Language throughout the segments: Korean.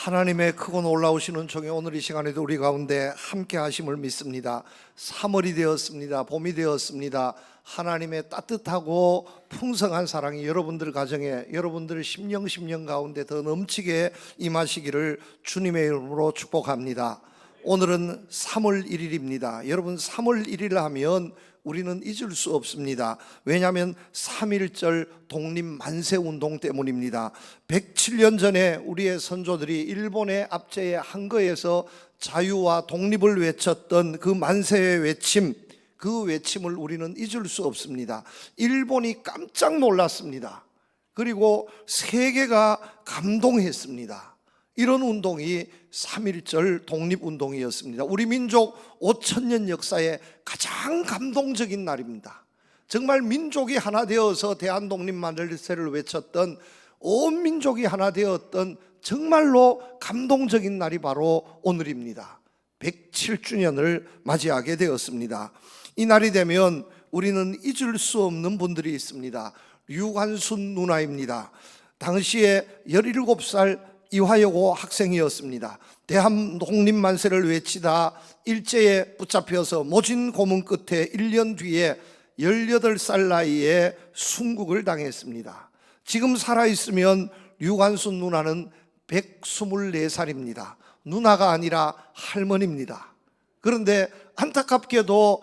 하나님의 크고 놀라우신 은총이 오늘 이 시간에도 우리 가운데 함께 하심을 믿습니다. 3월이 되었습니다. 봄이 되었습니다. 하나님의 따뜻하고 풍성한 사랑이 여러분들 가정에, 여러분들 심령 가운데 더 넘치게 임하시기를 주님의 이름으로 축복합니다. 오늘은 3월 1일입니다. 여러분, 3월 1일 하면 우리는 잊을 수 없습니다. 왜냐하면 3.1절 독립만세운동 때문입니다. 107년 전에 우리의 선조들이 일본의 압제에 항거해서 자유와 독립을 외쳤던 그 만세의 외침, 그 외침을 우리는 잊을 수 없습니다. 일본이 깜짝 놀랐습니다. 그리고 세계가 감동했습니다. 이런 운동이 3.1절 독립운동이었습니다. 우리 민족 5,000년 역사에 가장 감동적인 날입니다. 정말 민족이 하나 되어서 대한독립만세를 외쳤던, 온 민족이 하나 되었던 정말로 감동적인 날이 바로 오늘입니다. 107주년을 맞이하게 되었습니다. 이 날이 되면 우리는 잊을 수 없는 분들이 있습니다. 류관순 누나입니다. 당시에 17살 이화여고 학생이었습니다. 대한독립만세를 외치다 일제에 붙잡혀서 모진 고문 끝에 1년 뒤에 18살 나이에 순국을 당했습니다. 지금 살아있으면 류관순 누나는 124살입니다. 누나가 아니라 할머니입니다. 그런데 안타깝게도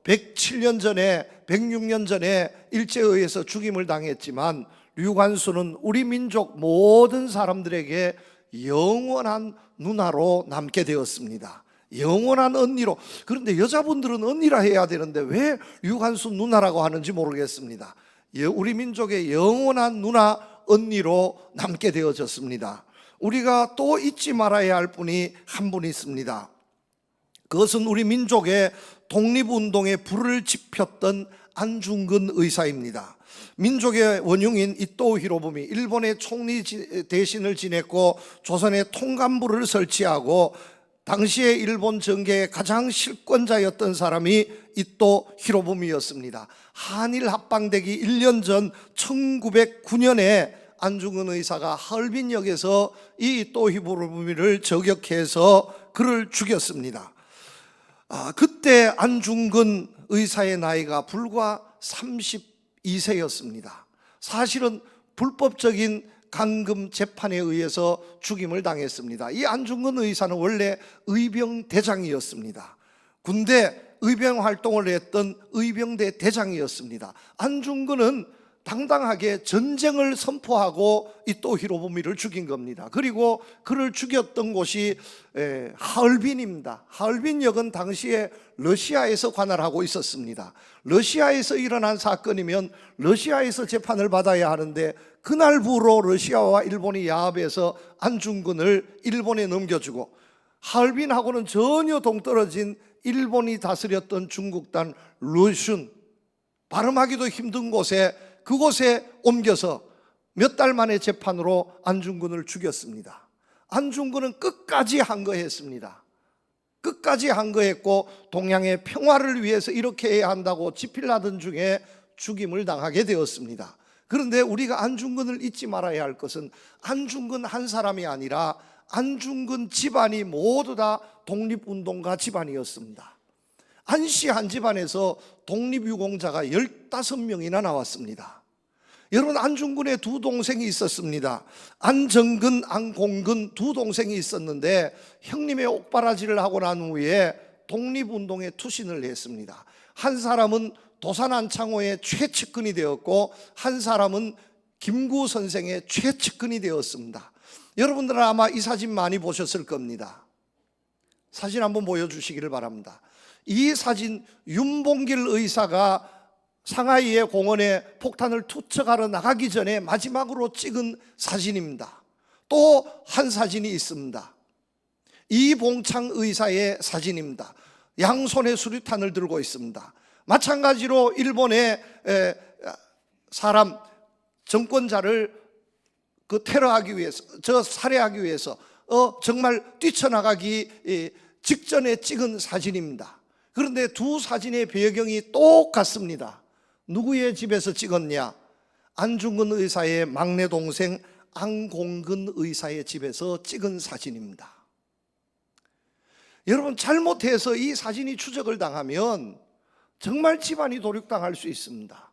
107년 전에, 106년 전에 일제에 의해서 죽임을 당했지만 류관순은 우리 민족 모든 사람들에게 영원한 누나로 남게 되었습니다. 영원한 언니로. 그런데 여자분들은 언니라 해야 되는데 왜 류관순 누나라고 하는지 모르겠습니다. 우리 민족의 영원한 누나, 언니로 남게 되어졌습니다. 우리가 또 잊지 말아야 할 분이 한 분 있습니다. 그것은 우리 민족의 독립운동에 불을 지폈던 안중근 의사입니다. 민족의 원흉인 이토 히로부미, 일본의 총리 대신을 지냈고 조선의 통감부를 설치하고 당시에 일본 정계의 가장 실권자였던 사람이 이토 히로부미였습니다. 한일 합방되기 1년 전 1909년에 안중근 의사가 하얼빈역에서 이 이토 히로부미를 저격해서 그를 죽였습니다. 그때 안중근 의사의 나이가 불과 32세였습니다. 사실은 불법적인 감금 재판에 의해서 죽임을 당했습니다. 이 안중근 의사는 원래 의병대장이었습니다. 군대 의병 활동을 했던 의병대 대장이었습니다. 안중근은 당당하게 전쟁을 선포하고 이토 히로부미를 죽인 겁니다. 그리고 그를 죽였던 곳이 하얼빈입니다. 하얼빈역은 당시에 러시아에서 관할하고 있었습니다. 러시아에서 일어난 사건이면 러시아에서 재판을 받아야 하는데 그날부로 러시아와 일본이 야합해서 안중근을 일본에 넘겨주고 하얼빈하고는 전혀 동떨어진 일본이 다스렸던 중국단 루슌, 발음하기도 힘든 곳에, 그곳에 옮겨서 몇 달 만에 재판으로 안중근을 죽였습니다. 안중근은 끝까지 항거했습니다. 끝까지 항거했고 동양의 평화를 위해서 이렇게 해야 한다고 지필하던 중에 죽임을 당하게 되었습니다. 그런데 우리가 안중근을 잊지 말아야 할 것은 안중근 한 사람이 아니라 안중근 집안이 모두 다 독립운동가 집안이었습니다. 안씨 한 집안에서 독립유공자가 15명이나 나왔습니다. 여러분, 안중근의 두 동생이 있었습니다. 안정근, 안공근 두 동생이 있었는데 형님의 옥바라지를 하고 난 후에 독립운동에 투신을 했습니다. 한 사람은 도산안창호의 최측근이 되었고 한 사람은 김구 선생의 최측근이 되었습니다. 여러분들은 아마 이 사진 많이 보셨을 겁니다. 사진 한번 보여주시기를 바랍니다. 이 사진, 윤봉길 의사가 상하이의 공원에 폭탄을 투척하러 나가기 전에 마지막으로 찍은 사진입니다. 또 한 사진이 있습니다. 이봉창 의사의 사진입니다. 양손에 수류탄을 들고 있습니다. 마찬가지로 일본의 사람, 정권자를 테러하기 위해서, 살해하기 위해서 정말 뛰쳐나가기 직전에 찍은 사진입니다. 그런데 두 사진의 배경이 똑같습니다. 누구의 집에서 찍었냐? 안중근 의사의 막내 동생 안공근 의사의 집에서 찍은 사진입니다. 여러분, 잘못해서 이 사진이 추적을 당하면 정말 집안이 도륙당할 수 있습니다.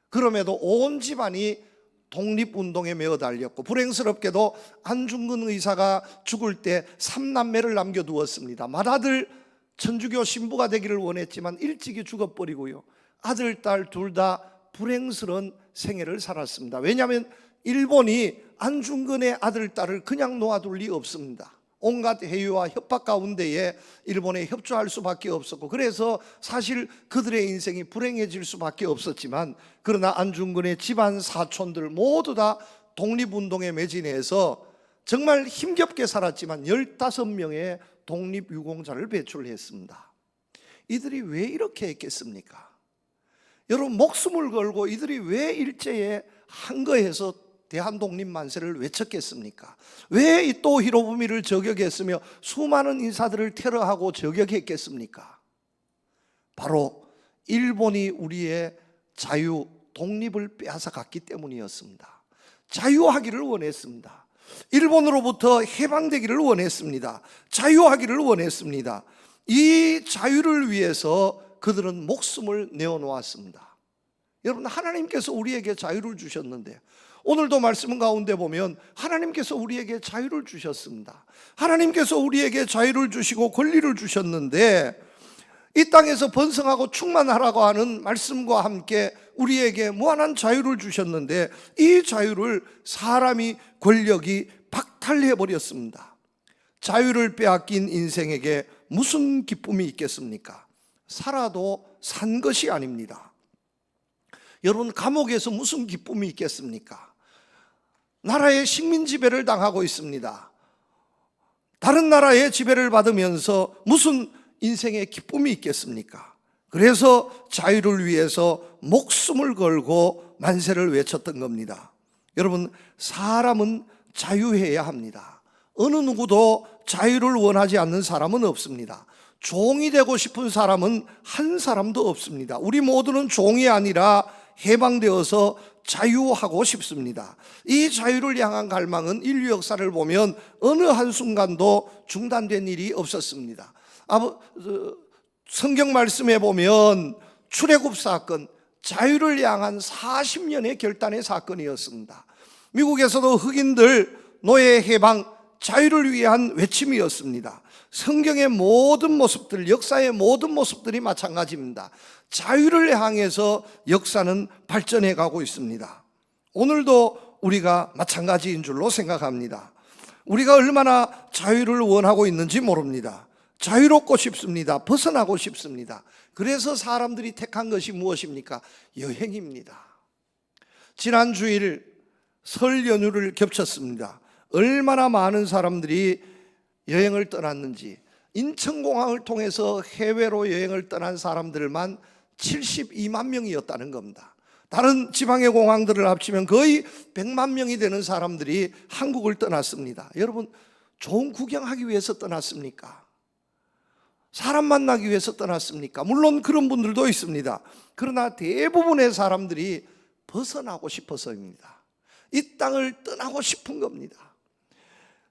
그럼에도 온 집안이 독립운동에 매어 달렸고, 불행스럽게도 안중근 의사가 죽을 때 3남매를 남겨두었습니다. 맏아들 천주교 신부가 되기를 원했지만 일찍이 죽어버리고요, 아들, 딸 둘 다 불행스러운 생애를 살았습니다. 왜냐하면 일본이 안중근의 아들, 딸을 그냥 놓아둘 리 없습니다. 온갖 해유와 협박 가운데에 일본에 협조할 수밖에 없었고, 그래서 사실 그들의 인생이 불행해질 수밖에 없었지만, 그러나 안중근의 집안 사촌들 모두 다 독립운동에 매진해서 정말 힘겹게 살았지만 15명의 독립유공자를 배출했습니다. 이들이 왜 이렇게 했겠습니까? 여러분, 목숨을 걸고 이들이 왜 일제에 한거해서 대한독립 만세를 외쳤겠습니까? 왜 또 히로부미를 저격했으며 수많은 인사들을 테러하고 저격했겠습니까? 바로 일본이 우리의 자유, 독립을 빼앗아갔기 때문이었습니다. 자유하기를 원했습니다. 일본으로부터 해방되기를 원했습니다. 자유하기를 원했습니다. 이 자유를 위해서 그들은 목숨을 내어놓았습니다. 여러분, 하나님께서 우리에게 자유를 주셨는데, 오늘도 말씀 가운데 보면 하나님께서 우리에게 자유를 주셨습니다. 하나님께서 우리에게 자유를 주시고 권리를 주셨는데, 이 땅에서 번성하고 충만하라고 하는 말씀과 함께 우리에게 무한한 자유를 주셨는데, 이 자유를 사람이, 권력이 박탈해버렸습니다. 자유를 빼앗긴 인생에게 무슨 기쁨이 있겠습니까? 살아도 산 것이 아닙니다. 여러분, 감옥에서 무슨 기쁨이 있겠습니까? 나라의 식민 지배를 당하고 있습니다. 다른 나라의 지배를 받으면서 무슨 인생의 기쁨이 있겠습니까? 그래서 자유를 위해서 목숨을 걸고 만세를 외쳤던 겁니다. 여러분, 사람은 자유해야 합니다. 어느 누구도 자유를 원하지 않는 사람은 없습니다. 종이 되고 싶은 사람은 한 사람도 없습니다. 우리 모두는 종이 아니라 해방되어서 자유하고 싶습니다. 이 자유를 향한 갈망은 인류 역사를 보면 어느 한순간도 중단된 일이 없었습니다. 성경 말씀에 보면 출애굽 사건, 자유를 향한 40년의 결단의 사건이었습니다. 미국에서도 흑인들 노예 해방, 자유를 위한 외침이었습니다. 성경의 모든 모습들, 역사의 모든 모습들이 마찬가지입니다. 자유를 향해서 역사는 발전해 가고 있습니다. 오늘도 우리가 마찬가지인 줄로 생각합니다. 우리가 얼마나 자유를 원하고 있는지 모릅니다. 자유롭고 싶습니다. 벗어나고 싶습니다. 그래서 사람들이 택한 것이 무엇입니까? 여행입니다. 지난 주일 설 연휴를 겹쳤습니다. 얼마나 많은 사람들이 여행을 떠났는지, 인천공항을 통해서 해외로 여행을 떠난 사람들만 72만 명이었다는 겁니다. 다른 지방의 공항들을 합치면 거의 100만 명이 되는 사람들이 한국을 떠났습니다. 여러분, 좋은 구경하기 위해서 떠났습니까? 사람 만나기 위해서 떠났습니까? 물론 그런 분들도 있습니다. 그러나 대부분의 사람들이 벗어나고 싶어서입니다. 이 땅을 떠나고 싶은 겁니다.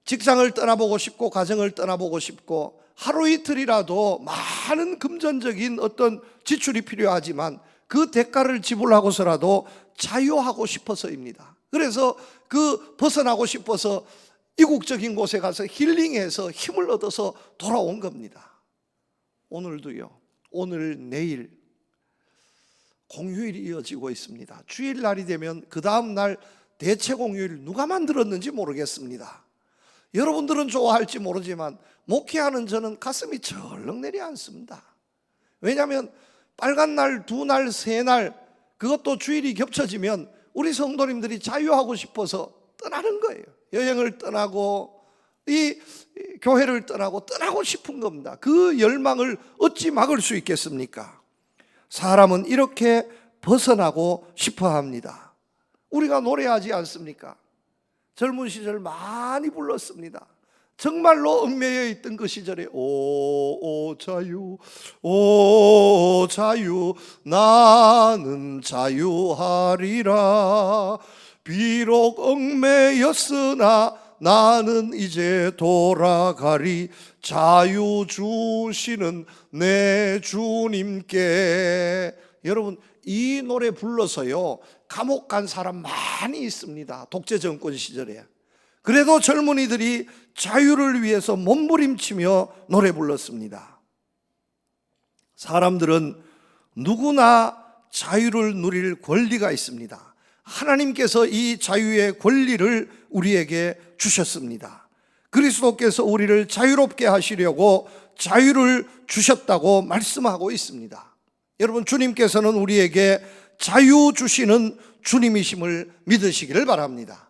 직장을 떠나보고 싶고, 가정을 떠나보고 싶고, 하루 이틀이라도 많은 금전적인 어떤 지출이 필요하지만 그 대가를 지불하고서라도 자유하고 싶어서입니다. 그래서 그 벗어나고 싶어서 이국적인 곳에 가서 힐링해서 힘을 얻어서 돌아온 겁니다. 오늘도요, 오늘 내일 공휴일이 이어지고 있습니다. 주일날이 되면 그 다음 날 대체 공휴일 누가 만들었는지 모르겠습니다. 여러분들은 좋아할지 모르지만 목회하는 저는 가슴이 절렁 내려앉습니다. 왜냐하면 빨간 날, 두 날, 세 날, 그것도 주일이 겹쳐지면 우리 성도님들이 자유하고 싶어서 떠나는 거예요. 여행을 떠나고 이 교회를 떠나고 싶은 겁니다. 그 열망을 어찌 막을 수 있겠습니까? 사람은 이렇게 벗어나고 싶어 합니다. 우리가 노래하지 않습니까? 젊은 시절 많이 불렀습니다. 정말로 얽매여 있던 그 시절에 오 자유, 오 자유, 나는 자유하리라. 비록 얽매였으나 나는 이제 돌아가리. 자유 주시는 내 주님께. 여러분, 이 노래 불러서요 감옥 간 사람 많이 있습니다. 독재 정권 시절에. 그래도 젊은이들이 자유를 위해서 몸부림치며 노래 불렀습니다. 사람들은 누구나 자유를 누릴 권리가 있습니다. 하나님께서 이 자유의 권리를 우리에게 주셨습니다. 그리스도께서 우리를 자유롭게 하시려고 자유를 주셨다고 말씀하고 있습니다. 여러분, 주님께서는 우리에게 자유 주시는 주님이심을 믿으시기를 바랍니다.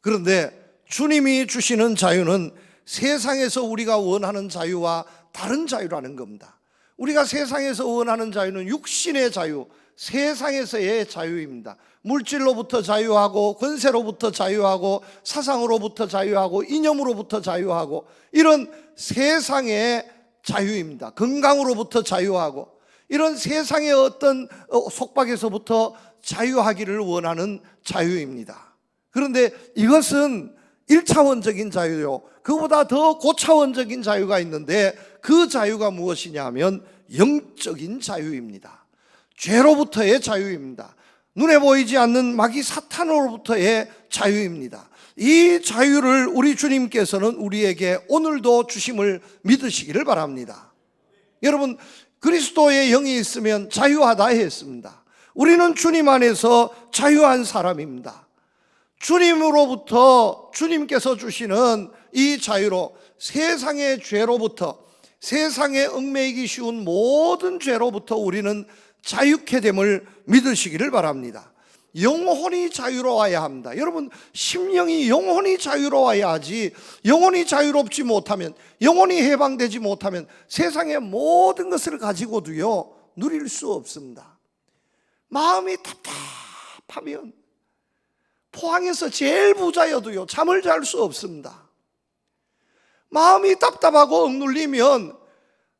그런데 주님이 주시는 자유는 세상에서 우리가 원하는 자유와 다른 자유라는 겁니다. 우리가 세상에서 원하는 자유는 육신의 자유, 세상에서의 자유입니다. 물질로부터 자유하고, 권세로부터 자유하고, 사상으로부터 자유하고, 이념으로부터 자유하고, 이런 세상의 자유입니다. 건강으로부터 자유하고, 이런 세상의 어떤 속박에서부터 자유하기를 원하는 자유입니다. 그런데 이것은 1차원적인 자유요, 그보다 더 고차원적인 자유가 있는데, 그 자유가 무엇이냐 하면 영적인 자유입니다. 죄로부터의 자유입니다. 눈에 보이지 않는 마귀 사탄으로부터의 자유입니다. 이 자유를 우리 주님께서는 우리에게 오늘도 주심을 믿으시기를 바랍니다. 여러분, 그리스도의 영이 있으면 자유하다 했습니다. 우리는 주님 안에서 자유한 사람입니다. 주님으로부터, 주님께서 주시는 이 자유로 세상의 죄로부터, 세상에 얽매이기 쉬운 모든 죄로부터 우리는 자유케 됨을 믿으시기를 바랍니다. 영혼이 자유로워야 합니다. 여러분, 심령이 영혼이 자유로워야 하지, 영혼이 자유롭지 못하면, 영혼이 해방되지 못하면 세상의 모든 것을 가지고도요 누릴 수 없습니다. 마음이 답답하면 포항에서 제일 부자여도요 잠을 잘 수 없습니다. 마음이 답답하고 억눌리면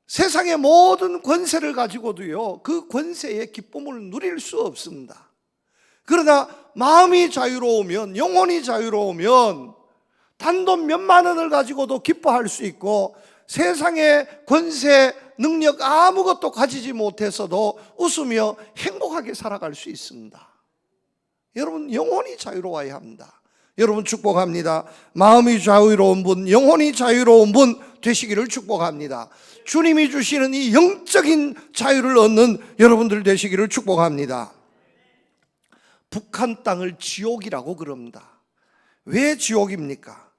세상의 모든 권세를 가지고도요 그 권세의 기쁨을 누릴 수 없습니다. 그러나 마음이 자유로우면, 영혼이 자유로우면 단돈 몇만 원을 가지고도 기뻐할 수 있고, 세상의 권세, 능력 아무것도 가지지 못해서도 웃으며 행복하게 살아갈 수 있습니다. 여러분, 영혼이 자유로워야 합니다. 여러분, 축복합니다. 마음이 자유로운 분, 영혼이 자유로운 분 되시기를 축복합니다. 주님이 주시는 이 영적인 자유를 얻는 여러분들 되시기를 축복합니다. 북한 땅을 지옥이라고 그럽니다. 왜 지옥입니까?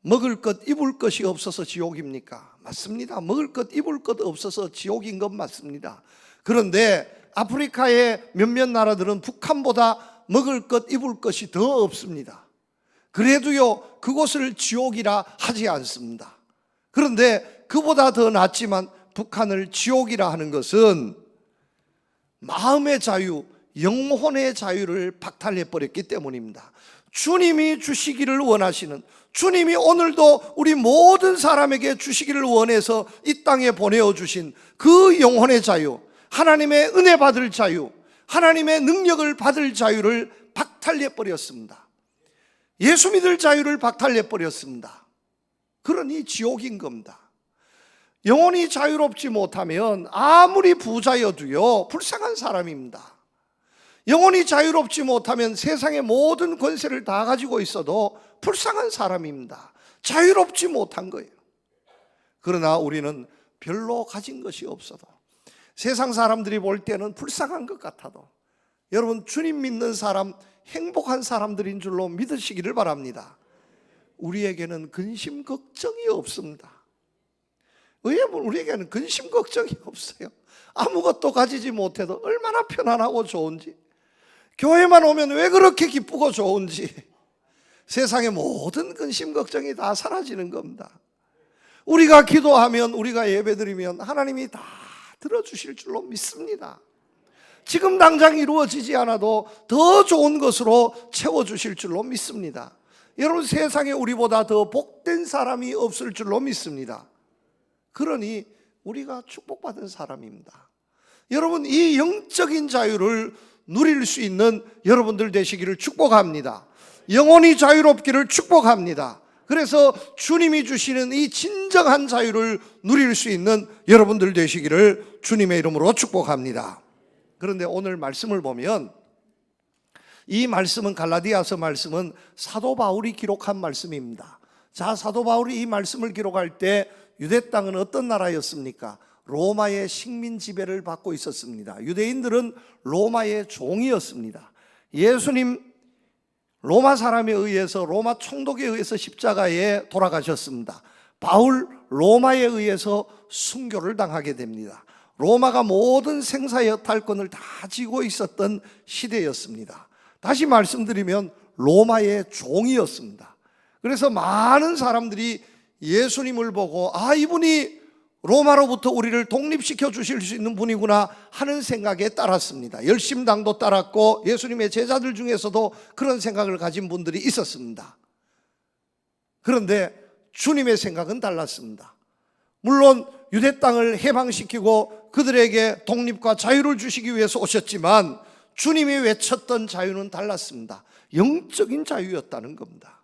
먹을 것, 입을 것이 없어서 지옥입니까? 맞습니다. 먹을 것, 입을 것 없어서 지옥인 건 맞습니다. 그런데 아프리카의 몇몇 나라들은 북한보다 먹을 것, 입을 것이 더 없습니다. 그래도요 그곳을 지옥이라 하지 않습니다. 그런데 그보다 더 낫지만 북한을 지옥이라 하는 것은 마음의 자유, 영혼의 자유를 박탈해 버렸기 때문입니다. 주님이 주시기를 원하시는, 주님이 오늘도 우리 모든 사람에게 주시기를 원해서 이 땅에 보내어 주신 그 영혼의 자유, 하나님의 은혜 받을 자유, 하나님의 능력을 받을 자유를 박탈해 버렸습니다. 예수 믿을 자유를 박탈해 버렸습니다. 그러니 지옥인 겁니다. 영혼이 자유롭지 못하면 아무리 부자여도요 불쌍한 사람입니다. 영혼이 자유롭지 못하면 세상의 모든 권세를 다 가지고 있어도 불쌍한 사람입니다. 자유롭지 못한 거예요. 그러나 우리는 별로 가진 것이 없어도, 세상 사람들이 볼 때는 불쌍한 것 같아도, 여러분, 주님 믿는 사람 행복한 사람들인 줄로 믿으시기를 바랍니다. 우리에게는 근심 걱정이 없습니다. 왜냐하면 우리에게는 근심 걱정이 없어요. 아무것도 가지지 못해도 얼마나 편안하고 좋은지, 교회만 오면 왜 그렇게 기쁘고 좋은지, 세상의 모든 근심 걱정이 다 사라지는 겁니다. 우리가 기도하면, 우리가 예배드리면 하나님이 다 들어주실 줄로 믿습니다. 지금 당장 이루어지지 않아도 더 좋은 것으로 채워주실 줄로 믿습니다. 여러분, 세상에 우리보다 더 복된 사람이 없을 줄로 믿습니다. 그러니 우리가 축복받은 사람입니다. 여러분, 이 영적인 자유를 누릴 수 있는 여러분들 되시기를 축복합니다. 영혼이 자유롭기를 축복합니다. 그래서 주님이 주시는 이 진정한 자유를 누릴 수 있는 여러분들 되시기를 주님의 이름으로 축복합니다. 그런데 오늘 말씀을 보면 이 말씀은, 갈라디아서 말씀은 사도 바울이 기록한 말씀입니다. 자, 사도 바울이 이 말씀을 기록할 때 유대 땅은 어떤 나라였습니까? 로마의 식민 지배를 받고 있었습니다. 유대인들은 로마의 종이었습니다. 예수님 로마 사람에 의해서, 로마 총독에 의해서 십자가에 돌아가셨습니다. 바울 로마에 의해서 순교를 당하게 됩니다. 로마가 모든 생사여탈권을 다 쥐고 있었던 시대였습니다. 다시 말씀드리면 로마의 종이었습니다. 그래서 많은 사람들이 예수님을 보고 이분이 로마로부터 우리를 독립시켜 주실 수 있는 분이구나 하는 생각에 따랐습니다. 열심당도 따랐고 예수님의 제자들 중에서도 그런 생각을 가진 분들이 있었습니다. 그런데 주님의 생각은 달랐습니다. 물론 유대 땅을 해방시키고 그들에게 독립과 자유를 주시기 위해서 오셨지만 주님이 외쳤던 자유는 달랐습니다. 영적인 자유였다는 겁니다.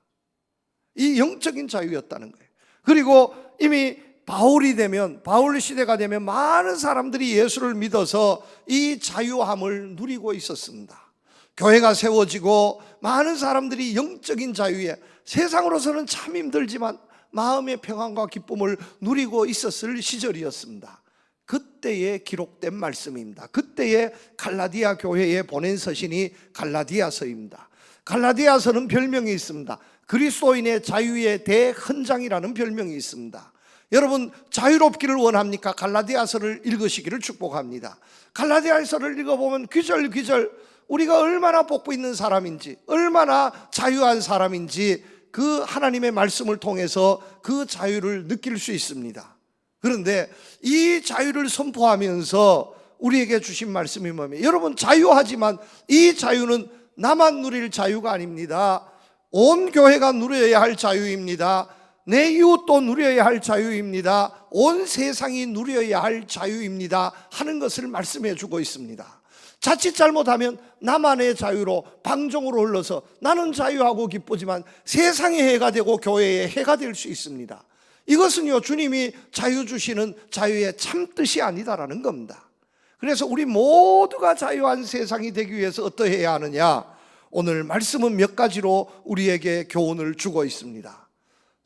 이 영적인 자유였다는 거예요. 그리고 이미 바울 시대가 되면 많은 사람들이 예수를 믿어서 이 자유함을 누리고 있었습니다. 교회가 세워지고 많은 사람들이 영적인 자유에, 세상으로서는 참 힘들지만 마음의 평안과 기쁨을 누리고 있었을 시절이었습니다. 그때에 기록된 말씀입니다. 그때에 갈라디아 교회에 보낸 서신이 갈라디아서입니다. 갈라디아서는 별명이 있습니다. 그리스도인의 자유의 대헌장이라는 별명이 있습니다. 여러분, 자유롭기를 원합니까? 갈라디아서를 읽으시기를 축복합니다. 갈라디아서를 읽어보면 귀절귀절 우리가 얼마나 복부 있는 사람인지, 얼마나 자유한 사람인지 그 하나님의 말씀을 통해서 그 자유를 느낄 수 있습니다. 그런데 이 자유를 선포하면서 우리에게 주신 말씀이 뭐냐면, 여러분 자유하지만 이 자유는 나만 누릴 자유가 아닙니다. 온 교회가 누려야 할 자유입니다. 내 이웃도 누려야 할 자유입니다. 온 세상이 누려야 할 자유입니다 하는 것을 말씀해 주고 있습니다. 자칫 잘못하면 나만의 자유로 방종으로 흘러서 나는 자유하고 기쁘지만 세상의 해가 되고 교회의 해가 될 수 있습니다. 이것은요, 주님이 자유 주시는 자유의 참뜻이 아니다라는 겁니다. 그래서 우리 모두가 자유한 세상이 되기 위해서 어떠해야 하느냐? 오늘 말씀은 몇 가지로 우리에게 교훈을 주고 있습니다.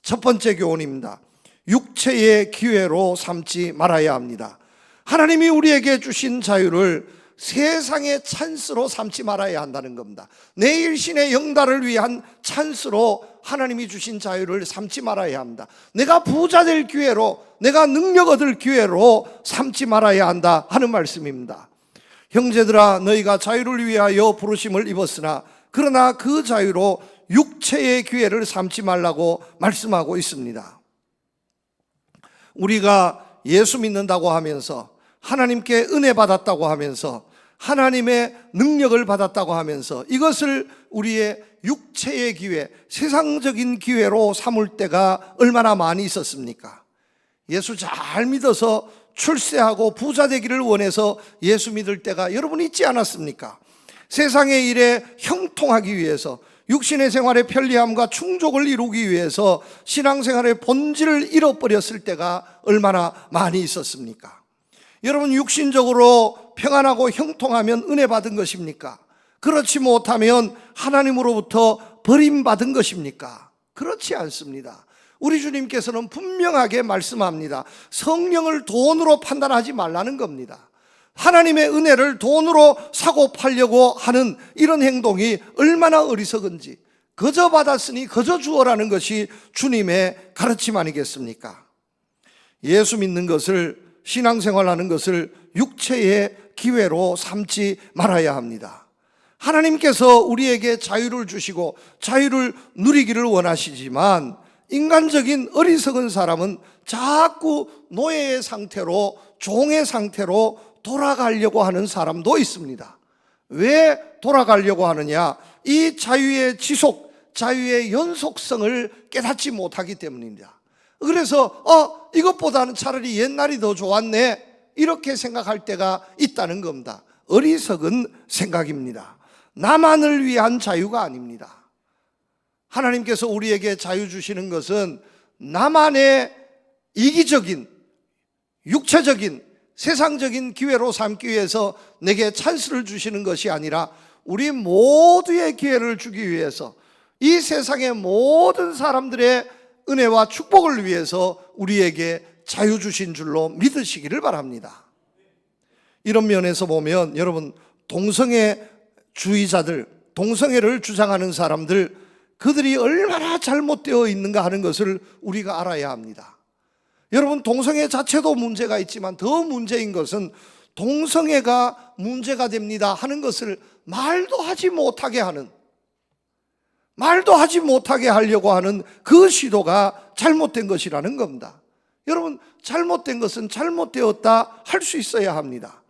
첫 번째 교훈입니다. 육체의 기회로 삼지 말아야 합니다. 하나님이 우리에게 주신 자유를 세상의 찬스로 삼지 말아야 한다는 겁니다. 내 일신의 영달을 위한 찬스로 하나님이 주신 자유를 삼지 말아야 합니다. 내가 부자 될 기회로, 내가 능력 얻을 기회로 삼지 말아야 한다 하는 말씀입니다. 형제들아, 너희가 자유를 위하여 부르심을 입었으나 그러나 그 자유로 육체의 기회를 삼지 말라고 말씀하고 있습니다. 우리가 예수 믿는다고 하면서, 하나님께 은혜 받았다고 하면서, 하나님의 능력을 받았다고 하면서 이것을 우리의 육체의 기회, 세상적인 기회로 삼을 때가 얼마나 많이 있었습니까? 예수 잘 믿어서 출세하고 부자 되기를 원해서 예수 믿을 때가 여러분 있지 않았습니까? 세상의 일에 형통하기 위해서, 육신의 생활의 편리함과 충족을 이루기 위해서 신앙생활의 본질을 잃어버렸을 때가 얼마나 많이 있었습니까? 여러분, 육신적으로 평안하고 형통하면 은혜 받은 것입니까? 그렇지 못하면 하나님으로부터 버림받은 것입니까? 그렇지 않습니다. 우리 주님께서는 분명하게 말씀합니다. 성령을 돈으로 판단하지 말라는 겁니다. 하나님의 은혜를 돈으로 사고 팔려고 하는 이런 행동이 얼마나 어리석은지, 거저 받았으니 거저 주어라는 것이 주님의 가르침 아니겠습니까? 예수 믿는 것을, 신앙생활하는 것을 육체의 기회로 삼지 말아야 합니다. 하나님께서 우리에게 자유를 주시고 자유를 누리기를 원하시지만 인간적인 어리석은 사람은 자꾸 노예의 상태로, 종의 상태로 돌아가려고 하는 사람도 있습니다. 왜 돌아가려고 하느냐? 이 자유의 지속, 자유의 연속성을 깨닫지 못하기 때문입니다. 그래서 이것보다는 차라리 옛날이 더 좋았네, 이렇게 생각할 때가 있다는 겁니다. 어리석은 생각입니다. 나만을 위한 자유가 아닙니다. 하나님께서 우리에게 자유 주시는 것은 나만의 이기적인, 육체적인, 세상적인 기회로 삼기 위해서 내게 찬스를 주시는 것이 아니라 우리 모두의 기회를 주기 위해서, 이 세상의 모든 사람들의 은혜와 축복을 위해서 우리에게 자유 주신 줄로 믿으시기를 바랍니다. 이런 면에서 보면 여러분, 동성애 주의자들, 동성애를 주장하는 사람들, 그들이 얼마나 잘못되어 있는가 하는 것을 우리가 알아야 합니다. 여러분, 동성애 자체도 문제가 있지만 더 문제인 것은 동성애가 문제가 됩니다 하는 것을 말도 하지 못하게 하려고 하는 그 시도가 잘못된 것이라는 겁니다. 여러분, 잘못된 것은 잘못되었다 할 수 있어야 합니다.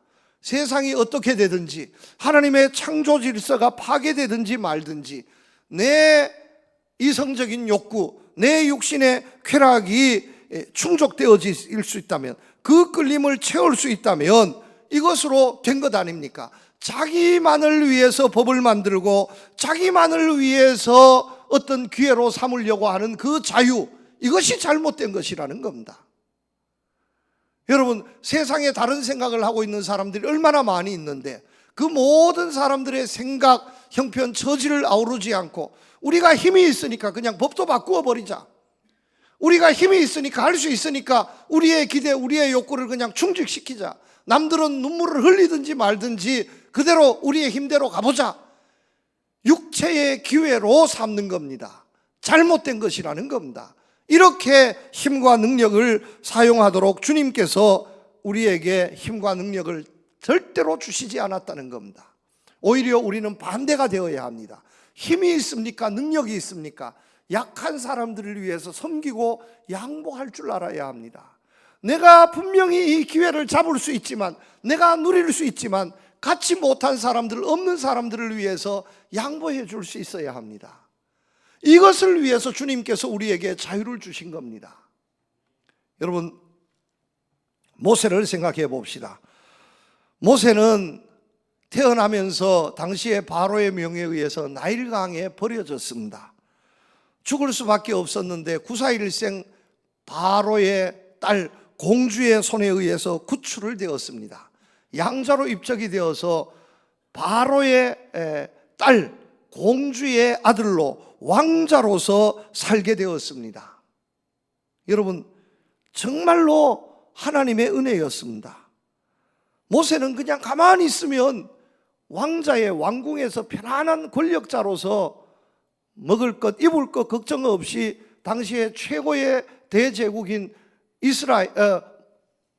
세상이 어떻게 되든지, 하나님의 창조 질서가 파괴되든지 말든지, 내 이성적인 욕구, 내 육신의 쾌락이 충족되어질 수 있다면, 그 끌림을 채울 수 있다면 이것으로 된 것 아닙니까? 자기만을 위해서 법을 만들고 자기만을 위해서 어떤 기회로 삼으려고 하는 그 자유, 이것이 잘못된 것이라는 겁니다. 여러분, 세상에 다른 생각을 하고 있는 사람들이 얼마나 많이 있는데, 그 모든 사람들의 생각, 형편, 처지를 아우르지 않고 우리가 힘이 있으니까 그냥 법도 바꾸어 버리자, 우리가 힘이 있으니까, 할 수 있으니까 우리의 기대, 우리의 욕구를 그냥 충족시키자, 남들은 눈물을 흘리든지 말든지 그대로 우리의 힘대로 가보자, 육체의 기회로 삼는 겁니다. 잘못된 것이라는 겁니다. 이렇게 힘과 능력을 사용하도록 주님께서 우리에게 힘과 능력을 절대로 주시지 않았다는 겁니다. 오히려 우리는 반대가 되어야 합니다. 힘이 있습니까? 능력이 있습니까? 약한 사람들을 위해서 섬기고 양보할 줄 알아야 합니다. 내가 분명히 이 기회를 잡을 수 있지만, 내가 누릴 수 있지만, 갖지 못한 사람들, 없는 사람들을 위해서 양보해 줄 수 있어야 합니다. 이것을 위해서 주님께서 우리에게 자유를 주신 겁니다. 여러분, 모세를 생각해 봅시다. 모세는 태어나면서 당시에 바로의 명에 의해서 나일강에 버려졌습니다. 죽을 수밖에 없었는데 구사일생 바로의 딸 공주의 손에 의해서 구출을 되었습니다. 양자로 입적이 되어서 바로의 딸 공주의 아들로 왕자로서 살게 되었습니다. 여러분, 정말로 하나님의 은혜였습니다. 모세는 그냥 가만히 있으면 왕자의 왕궁에서 편안한 권력자로서 먹을 것, 입을 것 걱정 없이 당시의 최고의 대제국인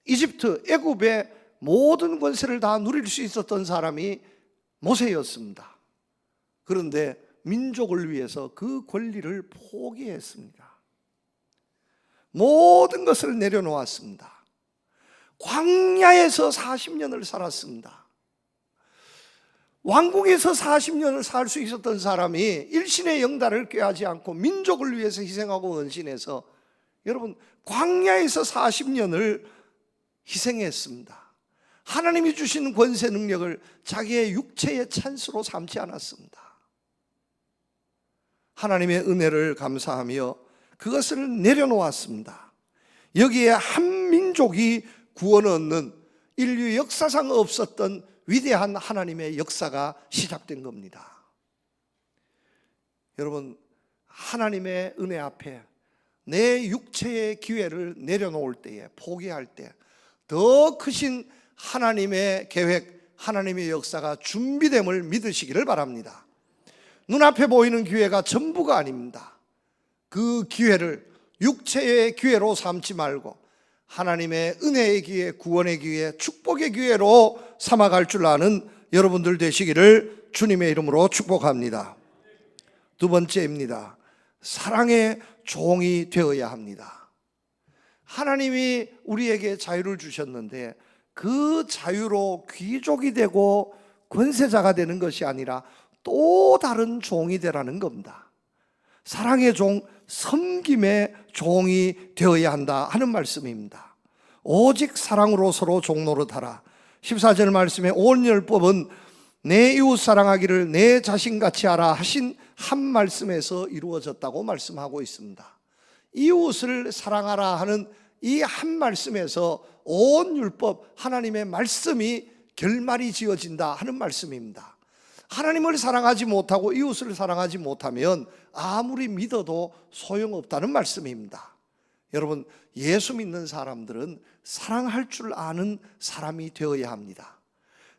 이집트, 애굽의 모든 권세를 다 누릴 수 있었던 사람이 모세였습니다. 그런데 민족을 위해서 그 권리를 포기했습니다. 모든 것을 내려놓았습니다. 광야에서 40년을 살았습니다. 왕궁에서 40년을 살 수 있었던 사람이 일신의 영달을 꾀하지 않고 민족을 위해서 희생하고 헌신해서, 여러분, 광야에서 40년을 희생했습니다. 하나님이 주신 권세 능력을 자기의 육체의 찬스로 삼지 않았습니다. 하나님의 은혜를 감사하며 그것을 내려놓았습니다. 여기에 한 민족이 구원 얻는 인류 역사상 없었던 위대한 하나님의 역사가 시작된 겁니다. 여러분, 하나님의 은혜 앞에 내 육체의 기회를 내려놓을 때에, 포기할 때 더 크신 하나님의 계획, 하나님의 역사가 준비됨을 믿으시기를 바랍니다. 눈앞에 보이는 기회가 전부가 아닙니다. 그 기회를 육체의 기회로 삼지 말고 하나님의 은혜의 기회, 구원의 기회, 축복의 기회로 삼아갈 줄 아는 여러분들 되시기를 주님의 이름으로 축복합니다. 두 번째입니다. 사랑의 종이 되어야 합니다. 하나님이 우리에게 자유를 주셨는데 그 자유로 귀족이 되고 권세자가 되는 것이 아니라 또 다른 종이 되라는 겁니다. 사랑의 종, 섬김의 종이 되어야 한다 하는 말씀입니다. 오직 사랑으로 서로 종노릇하라. 14절 말씀에 온 율법은 내 이웃 사랑하기를 내 자신같이 하라 하신 한 말씀에서 이루어졌다고 말씀하고 있습니다. 이웃을 사랑하라 하는 이 한 말씀에서 온 율법, 하나님의 말씀이 결말이 지어진다 하는 말씀입니다. 하나님을 사랑하지 못하고 이웃을 사랑하지 못하면 아무리 믿어도 소용없다는 말씀입니다. 여러분, 예수 믿는 사람들은 사랑할 줄 아는 사람이 되어야 합니다.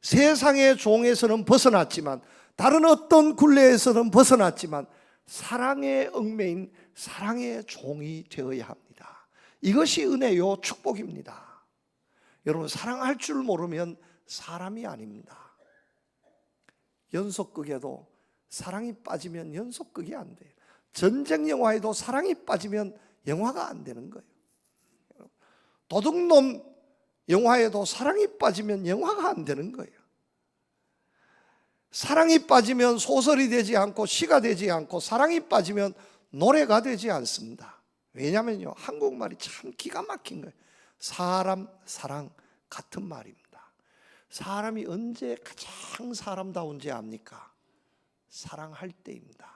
세상의 종에서는 벗어났지만, 다른 어떤 굴레에서는 벗어났지만 사랑의 얽매인 사랑의 종이 되어야 합니다. 이것이 은혜요 축복입니다. 여러분, 사랑할 줄 모르면 사람이 아닙니다. 연속극에도 사랑이 빠지면 연속극이 안 돼요. 전쟁 영화에도 사랑이 빠지면 영화가 안 되는 거예요. 도둑놈 영화에도 사랑이 빠지면 영화가 안 되는 거예요. 사랑이 빠지면 소설이 되지 않고 시가 되지 않고, 사랑이 빠지면 노래가 되지 않습니다. 왜냐면요, 한국말이 참 기가 막힌 거예요. 사람, 사랑 같은 말입니다. 사람이 언제 가장 사람다운지 압니까? 사랑할 때입니다.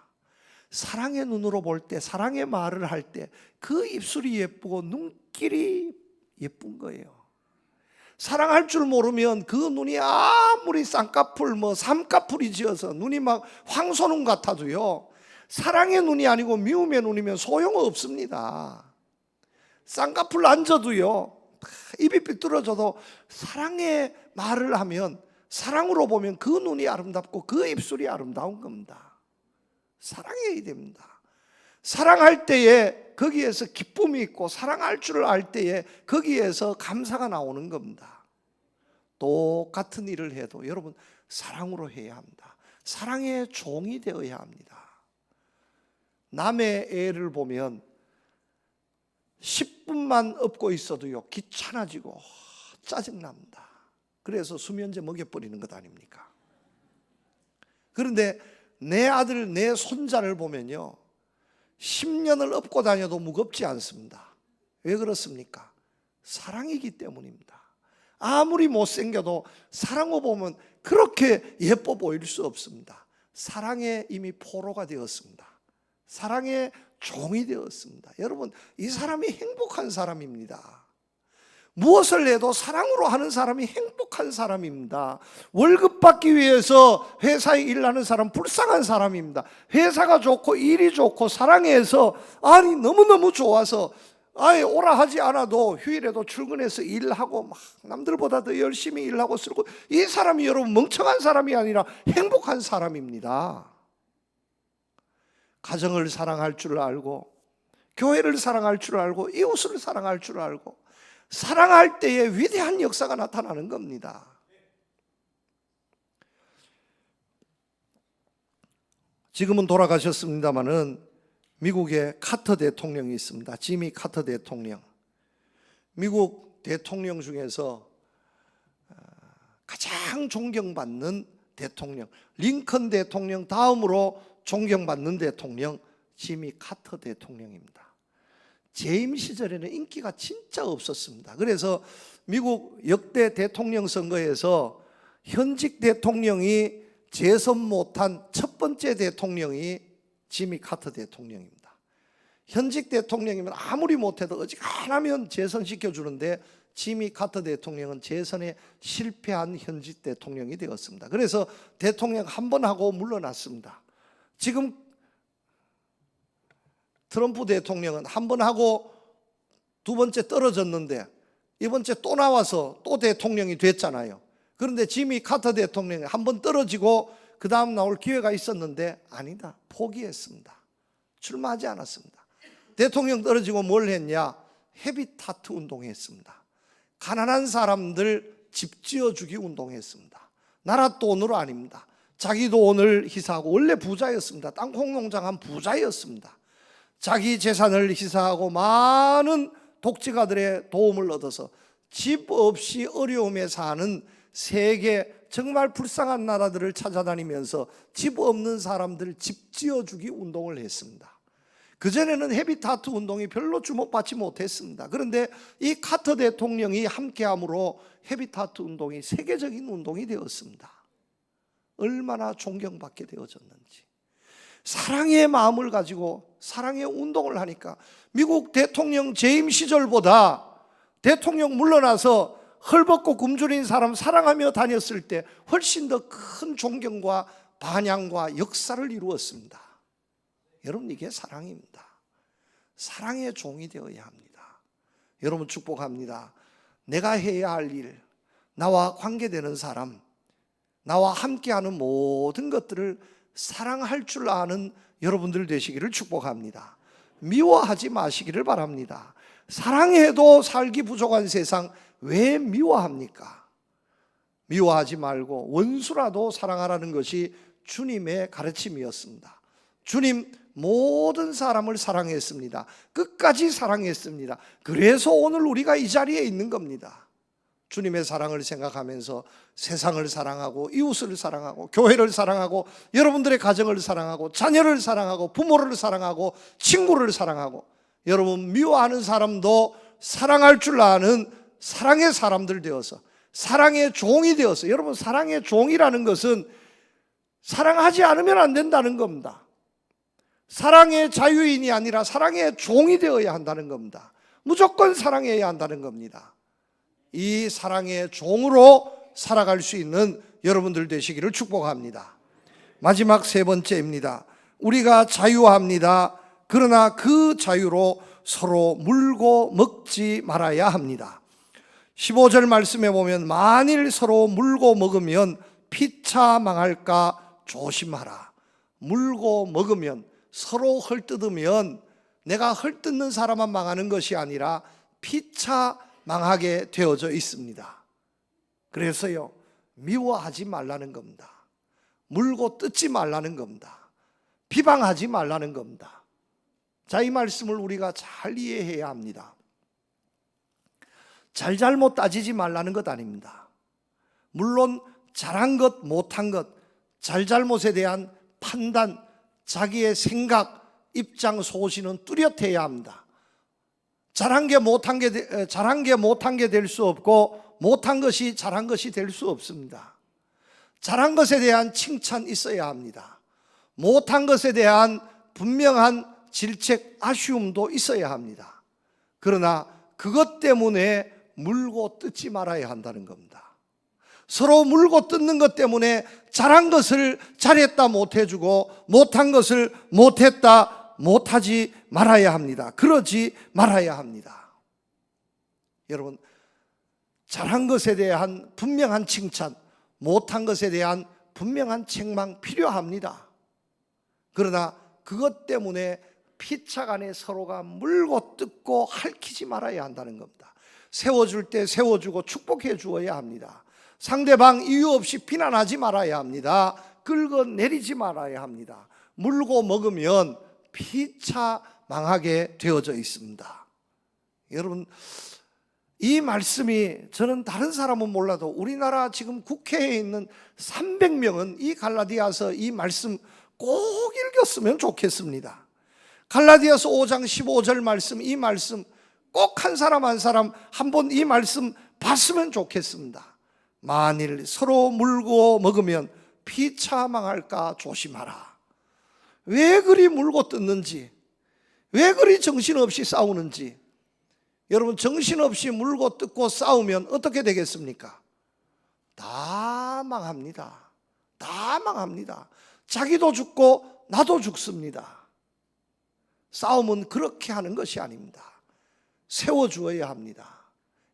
사랑의 눈으로 볼 때, 사랑의 말을 할 때 그 입술이 예쁘고 눈길이 예쁜 거예요. 사랑할 줄 모르면 그 눈이 아무리 쌍꺼풀 삼꺼풀이 지어서 눈이 막 황소눈 같아도요, 사랑의 눈이 아니고 미움의 눈이면 소용없습니다. 쌍꺼풀 안 져도요, 입이 삐뚤어져도 사랑의 말을 하면, 사랑으로 보면 그 눈이 아름답고 그 입술이 아름다운 겁니다. 사랑해야 됩니다. 사랑할 때에 거기에서 기쁨이 있고, 사랑할 줄 알 때에 거기에서 감사가 나오는 겁니다. 똑같은 일을 해도 여러분, 사랑으로 해야 합니다. 사랑의 종이 되어야 합니다. 남의 애를 보면 10분만 업고 있어도요, 귀찮아지고 짜증납니다. 그래서 수면제 먹여버리는 것 아닙니까? 그런데 내 아들, 내 손자를 보면요, 10년을 업고 다녀도 무겁지 않습니다. 왜 그렇습니까? 사랑이기 때문입니다. 아무리 못생겨도 사랑으로 보면 그렇게 예뻐 보일 수 없습니다. 사랑에 이미 포로가 되었습니다. 사랑의 종이 되었습니다. 여러분, 이 사람이 행복한 사람입니다. 무엇을 해도 사랑으로 하는 사람이 행복한 사람입니다. 월급 받기 위해서 회사에 일하는 사람 불쌍한 사람입니다. 회사가 좋고 일이 좋고 사랑해서 너무너무 좋아서 오라 하지 않아도 휴일에도 출근해서 일하고 막 남들보다 더 열심히 일하고 쓰고, 이 사람이 여러분 멍청한 사람이 아니라 행복한 사람입니다. 가정을 사랑할 줄 알고, 교회를 사랑할 줄 알고, 이웃을 사랑할 줄 알고, 사랑할 때에 위대한 역사가 나타나는 겁니다. 지금은 돌아가셨습니다마는 미국의 카터 대통령이 있습니다. 지미 카터 대통령. 미국 대통령 중에서 가장 존경받는 대통령, 링컨 대통령 다음으로 존경받는 대통령 지미 카터 대통령입니다. 재임 시절에는 인기가 진짜 없었습니다. 그래서 미국 역대 대통령 선거에서 현직 대통령이 재선 못한 첫 번째 대통령이 지미 카터 대통령입니다. 현직 대통령이면 아무리 못해도 어지간하면 재선시켜 주는데, 지미 카터 대통령은 재선에 실패한 현직 대통령이 되었습니다. 그래서 대통령 한 번 하고 물러났습니다. 지금 트럼프 대통령은 한 번 하고 두 번째 떨어졌는데 이번째 또 나와서 또 대통령이 됐잖아요. 그런데 지미 카터 대통령이 한 번 떨어지고 그 다음 나올 기회가 있었는데 아니다, 포기했습니다. 출마하지 않았습니다. 대통령 떨어지고 뭘 했냐? 헤비타트 운동했습니다. 가난한 사람들 집 지어주기 운동했습니다. 나라 돈으로 아닙니다. 자기 돈을 희사하고, 원래 부자였습니다. 땅콩 농장한 부자였습니다. 자기 재산을 희사하고 많은 독재가들의 도움을 얻어서 집 없이 어려움에 사는 세계 정말 불쌍한 나라들을 찾아다니면서 집 없는 사람들 집 지어주기 운동을 했습니다. 그전에는 헤비타트 운동이 별로 주목받지 못했습니다. 그런데 이 카터 대통령이 함께함으로 헤비타트 운동이 세계적인 운동이 되었습니다. 얼마나 존경받게 되어졌는지. 사랑의 마음을 가지고 사랑의 운동을 하니까 미국 대통령 재임 시절보다 대통령 물러나서 헐벗고 굶주린 사람 사랑하며 다녔을 때 훨씬 더 큰 존경과 반향과 역사를 이루었습니다. 여러분, 이게 사랑입니다. 사랑의 종이 되어야 합니다. 여러분, 축복합니다. 내가 해야 할 일, 나와 관계되는 사람, 나와 함께하는 모든 것들을 사랑할 줄 아는 여러분들 되시기를 축복합니다. 미워하지 마시기를 바랍니다. 사랑해도 살기 부족한 세상 왜 미워합니까? 미워하지 말고 원수라도 사랑하라는 것이 주님의 가르침이었습니다. 주님 모든 사람을 사랑했습니다. 끝까지 사랑했습니다. 그래서 오늘 우리가 이 자리에 있는 겁니다. 주님의 사랑을 생각하면서 세상을 사랑하고 이웃을 사랑하고 교회를 사랑하고 여러분들의 가정을 사랑하고 자녀를 사랑하고 부모를 사랑하고 친구를 사랑하고 여러분 미워하는 사람도 사랑할 줄 아는 사랑의 사람들 되어서 사랑의 종이 되어서, 여러분 사랑의 종이라는 것은 사랑하지 않으면 안 된다는 겁니다. 사랑의 자유인이 아니라 사랑의 종이 되어야 한다는 겁니다. 무조건 사랑해야 한다는 겁니다. 이 사랑의 종으로 살아갈 수 있는 여러분들 되시기를 축복합니다. 마지막 세 번째입니다. 우리가 자유합니다. 그러나 그 자유로 서로 물고 먹지 말아야 합니다. 15절 말씀에 보면 만일 서로 물고 먹으면 피차 망할까 조심하라. 물고 먹으면, 서로 헐뜯으면 내가 헐뜯는 사람만 망하는 것이 아니라 피차 망하게 되어져 있습니다. 그래서요, 미워하지 말라는 겁니다. 물고 뜯지 말라는 겁니다. 비방하지 말라는 겁니다. 자, 이 말씀을 우리가 잘 이해해야 합니다. 잘잘못 따지지 말라는 것 아닙니다. 물론 잘한 것, 못한 것, 잘잘못에 대한 판단, 자기의 생각, 입장, 소신은 뚜렷해야 합니다. 잘한 게 못한 게 될 수 없고 못한 것이 잘한 것이 될 수 없습니다. 잘한 것에 대한 칭찬 있어야 합니다. 못한 것에 대한 분명한 질책, 아쉬움도 있어야 합니다. 그러나 그것 때문에 물고 뜯지 말아야 한다는 겁니다. 서로 물고 뜯는 것 때문에 잘한 것을 잘했다 못해주고 못한 것을 못했다 못하지 말아야 합니다. 그러지 말아야 합니다. 여러분, 잘한 것에 대한 분명한 칭찬, 못한 것에 대한 분명한 책망 필요합니다. 그러나 그것 때문에 피차간에 서로가 물고 뜯고 핥히지 말아야 한다는 겁니다. 세워줄 때 세워주고 축복해 주어야 합니다. 상대방 이유 없이 비난하지 말아야 합니다. 긁어내리지 말아야 합니다. 물고 먹으면 피차 망하게 되어져 있습니다. 여러분, 이 말씀이 저는 다른 사람은 몰라도 우리나라 지금 국회에 있는 300명은 이 갈라디아서 이 말씀 꼭 읽었으면 좋겠습니다. 갈라디아서 5장 15절 말씀, 이 말씀 꼭 한 사람 한 사람 한 번 이 말씀 봤으면 좋겠습니다. 만일 서로 물고 먹으면 피차 망할까 조심하라. 왜 그리 물고 뜯는지, 왜 그리 정신없이 싸우는지. 여러분, 정신없이 물고 뜯고 싸우면 어떻게 되겠습니까? 다 망합니다. 다 망합니다. 자기도 죽고 나도 죽습니다. 싸움은 그렇게 하는 것이 아닙니다. 세워주어야 합니다.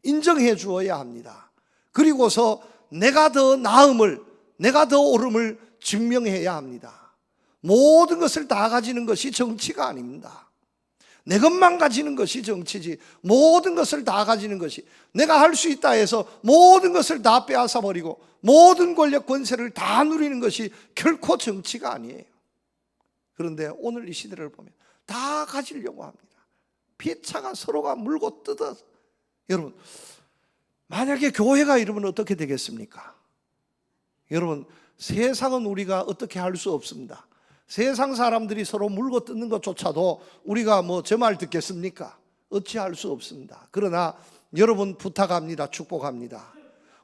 인정해 주어야 합니다. 그리고서 내가 더 나음을, 내가 더 옳음을 증명해야 합니다. 모든 것을 다 가지는 것이 정치가 아닙니다. 내 것만 가지는 것이 정치지, 모든 것을 다 가지는 것이, 내가 할 수 있다 해서 모든 것을 다 빼앗아 버리고 모든 권력 권세를 다 누리는 것이 결코 정치가 아니에요. 그런데 오늘 이 시대를 보면 다 가지려고 합니다. 피차가 서로가 물고 뜯어서. 여러분, 만약에 교회가 이러면 어떻게 되겠습니까? 여러분, 세상은 우리가 어떻게 할 수 없습니다. 세상 사람들이 서로 물고 뜯는 것조차도 우리가 뭐 제 말 듣겠습니까? 어찌할 수 없습니다. 그러나 여러분 부탁합니다. 축복합니다.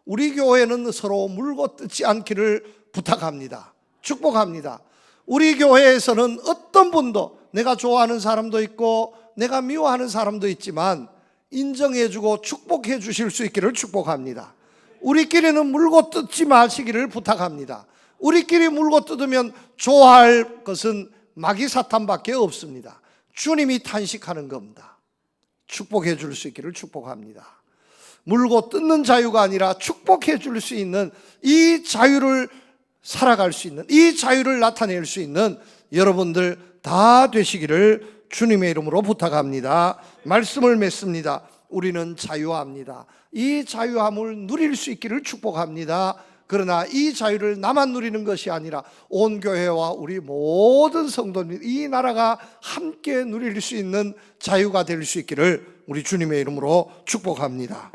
우리 교회는 서로 물고 뜯지 않기를 부탁합니다. 축복합니다. 우리 교회에서는 어떤 분도, 내가 좋아하는 사람도 있고 내가 미워하는 사람도 있지만 인정해주고 축복해 주실 수 있기를 축복합니다. 우리끼리는 물고 뜯지 마시기를 부탁합니다. 우리끼리 물고 뜯으면 좋아할 것은 마귀 사탄밖에 없습니다. 주님이 탄식하는 겁니다. 축복해 줄 수 있기를 축복합니다. 물고 뜯는 자유가 아니라 축복해 줄 수 있는 이 자유를 살아갈 수 있는, 이 자유를 나타낼 수 있는 여러분들 다 되시기를 주님의 이름으로 부탁합니다. 말씀을 맺습니다. 우리는 자유합니다. 이 자유함을 누릴 수 있기를 축복합니다. 그러나 이 자유를 나만 누리는 것이 아니라 온 교회와 우리 모든 성도님, 이 나라가 함께 누릴 수 있는 자유가 될 수 있기를 우리 주님의 이름으로 축복합니다.